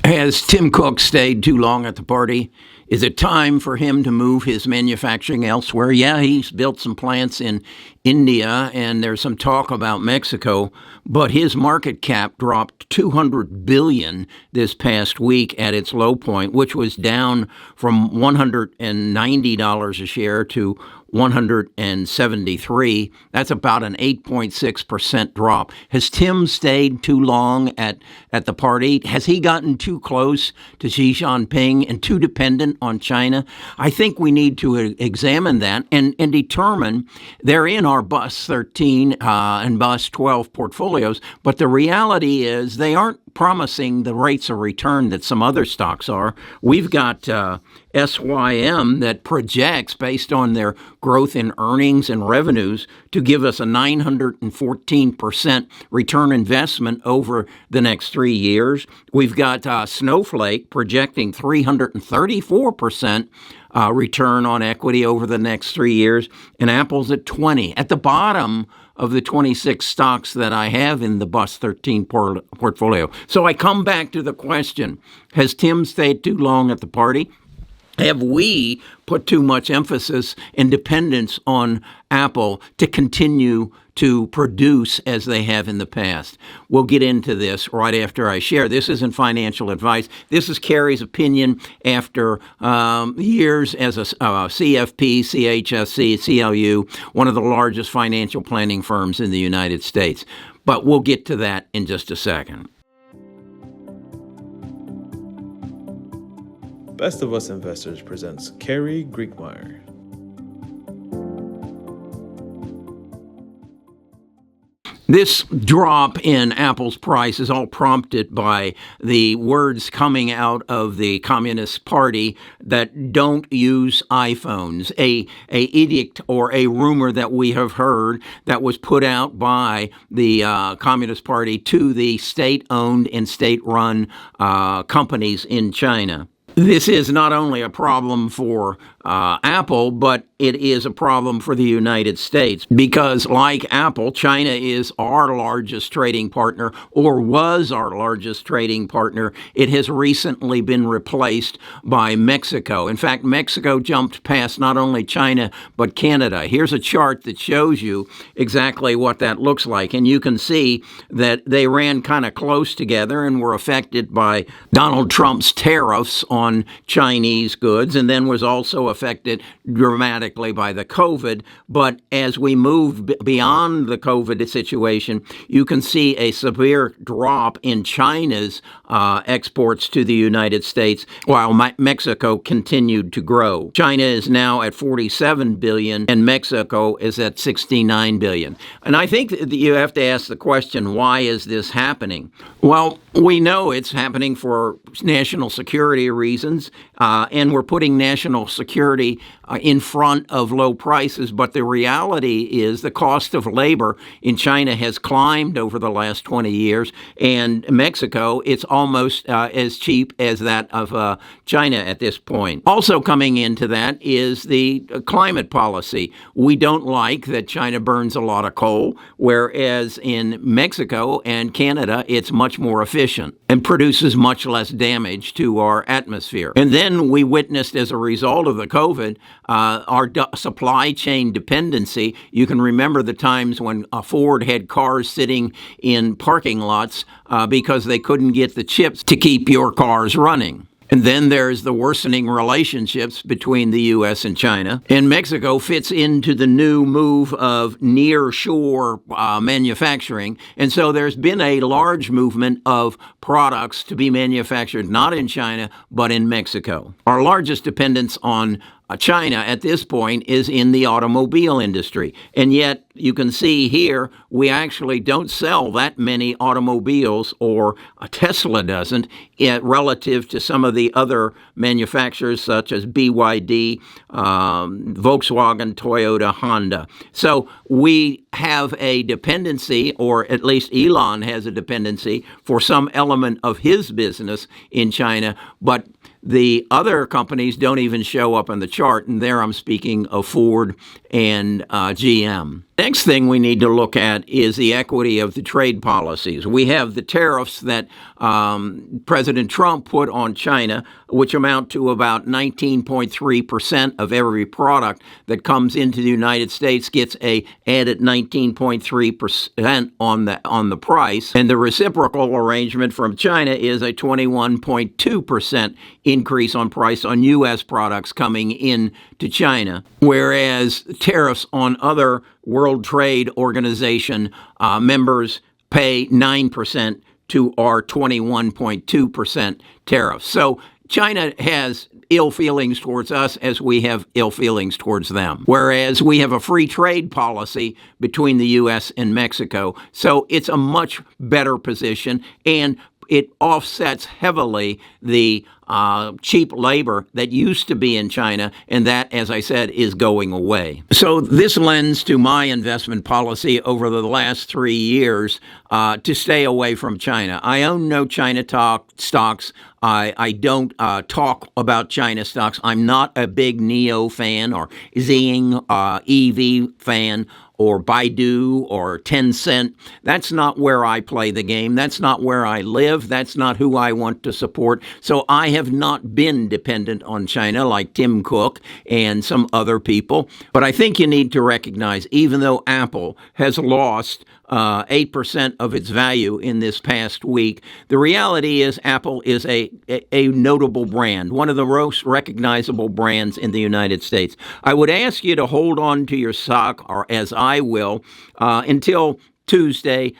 Has Tim Cook stayed too long at the party? Is it time for him to move his manufacturing elsewhere? Yeah, he's built some plants in India, and there's some talk about Mexico, but his market cap dropped $200 billion this past week at its low point, which was down from $190 a share to 173. That's about an 8.6% drop. Has Tim stayed too long at the party? Has he gotten too close to Xi Jinping and too dependent on China? I think we need to examine that and determine they're in our Bus 13 and Bus 12 portfolios, but the reality is they aren't promising the rates of return that some other stocks are. We've got SYM that projects, based on their growth in earnings and revenues, to give us a 914% return investment over the next 3 years. We've got Snowflake projecting 334% return on equity over the next 3 years, and Apple's at 20. At the bottom of the 26 stocks that I have in the Bus 13 portfolio. So I come back to the question, has Tim stayed too long at the party? Have we put too much emphasis and dependence on Apple to continue to produce as they have in the past? We'll get into this right after I share. This isn't financial advice. This is Kerry's opinion after years as a CFP, CHSC, CLU, one of the largest financial planning firms in the United States. But we'll get to that in just a second. Best of Us Investors presents Kerry Griegmeyer. This drop in Apple's price is all prompted by the words coming out of the Communist Party that don't use iPhones, a edict or a rumor that we have heard that was put out by the Communist Party to the state-owned and state-run companies in China. This is not only a problem for Apple, but it is a problem for the United States because, like Apple, China is our largest trading partner, or was our largest trading partner. It has recently been replaced by Mexico. In fact, Mexico jumped past not only China, but Canada. Here's a chart that shows you exactly what that looks like. And you can see that they ran kind of close together and were affected by Donald Trump's tariffs on Chinese goods, and then was also affected dramatically by the COVID. But as we move beyond the COVID situation, you can see a severe drop in China's exports to the United States, while Mexico continued to grow. China is now at 47 billion, and Mexico is at 69 billion. And I think that you have to ask the question, why is this happening? Well, we know it's happening for national security reasons, and we're putting national security in front of low prices. But the reality is the cost of labor in China has climbed over the last 20 years, and Mexico, it's almost as cheap as that of China at this point. Also coming into that is the climate policy. We don't like that China burns a lot of coal, whereas in Mexico and Canada, it's much more efficient and produces much less damage to our atmosphere. And then we witnessed, as a result of the COVID, our supply chain dependency. You can remember the times when Ford had cars sitting in parking lots because they couldn't get the chips to keep your cars running. And then there's the worsening relationships between the U.S. and China. And Mexico fits into the new move of nearshore manufacturing. And so there's been a large movement of products to be manufactured not in China, but in Mexico. Our largest dependence on China at this point is in the automobile industry. And yet you can see here, we actually don't sell that many automobiles, or Tesla doesn't, relative to some of the other manufacturers such as BYD, Volkswagen, Toyota, Honda. So we have a dependency, or at least Elon has a dependency for some element of his business in China, but the other companies don't even show up on the chart, and there I'm speaking of Ford and GM. Next thing we need to look at is the equity of the trade policies. We have the tariffs that President Trump put on China, which amount to about 19.3% of every product that comes into the United States gets a added 19.3% on the price. And the reciprocal arrangement from China is a 21.2% increase on price on U.S. products coming in to China, whereas tariffs on other World Trade Organization members pay 9% to our 21.2% tariffs. So China has ill feelings towards us as we have ill feelings towards them, whereas we have a free trade policy between the U.S. and Mexico. So it's a much better position, and it offsets heavily the cheap labor that used to be in China, and that, as I said, is going away. So this lends to my investment policy over the last 3 years to stay away from China. I own no China stocks. I don't talk about China stocks. I'm not a big NEO fan or Xing EV fan or Baidu or Tencent. That's not where I play the game. That's not where I live. That's not who I want to support. So I have not been dependent on China like Tim Cook and some other people. But I think you need to recognize, even though Apple has lost 8% of its value in this past week, the reality is Apple is a notable brand, one of the most recognizable brands in the United States. I would ask you to hold on to your stock, or as I will, until Tuesday,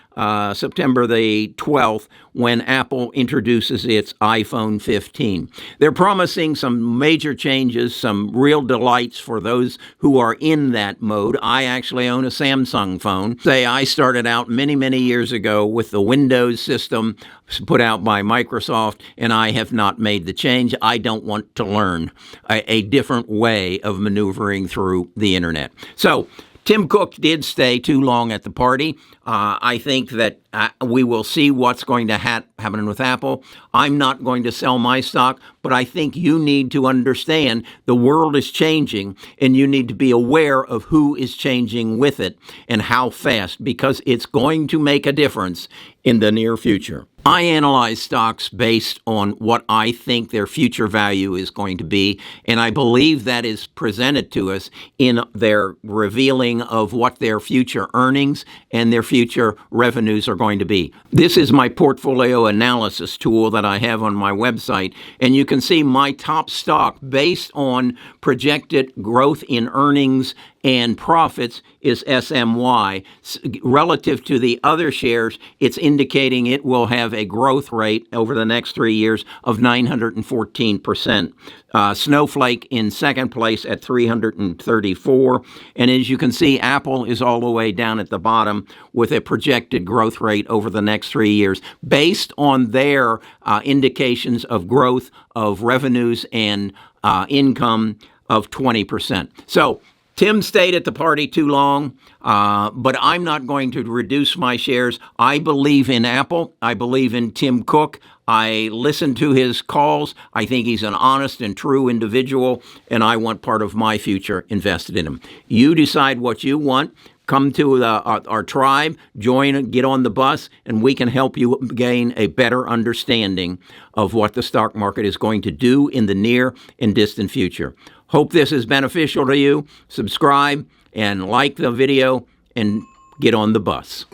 September the 12th, when Apple introduces its iPhone 15. They're promising some major changes, some real delights for those who are in that mode. I actually own a Samsung phone. I started out many, many years ago with the Windows system put out by Microsoft, and I have not made the change. I don't want to learn a different way of maneuvering through the internet. So Tim Cook did stay too long at the party. I think that we will see what's going to happen with Apple. I'm not going to sell my stock, but I think you need to understand the world is changing, and you need to be aware of who is changing with it and how fast, because it's going to make a difference in the near future. I analyze stocks based on what I think their future value is going to be, and I believe that is presented to us in their revealing of what their future earnings and their future revenues are going to be. This is my portfolio analysis tool that I have on my website, and you can see my top stock based on projected growth in earnings and profits is SMY. Relative to the other shares, it's indicating it will have a growth rate over the next 3 years of 914%. Snowflake in second place at 334. And as you can see, Apple is all the way down at the bottom with a projected growth rate over the next 3 years based on their indications of growth of revenues and income of 20%. So Tim stayed at the party too long, but I'm not going to reduce my shares. I believe in Apple. I believe in Tim Cook. I listen to his calls. I think he's an honest and true individual, and I want part of my future invested in him. You decide what you want. Come to our tribe, join, get on the bus, and we can help you gain a better understanding of what the stock market is going to do in the near and distant future. Hope this is beneficial to you. Subscribe and like the video and get on the bus.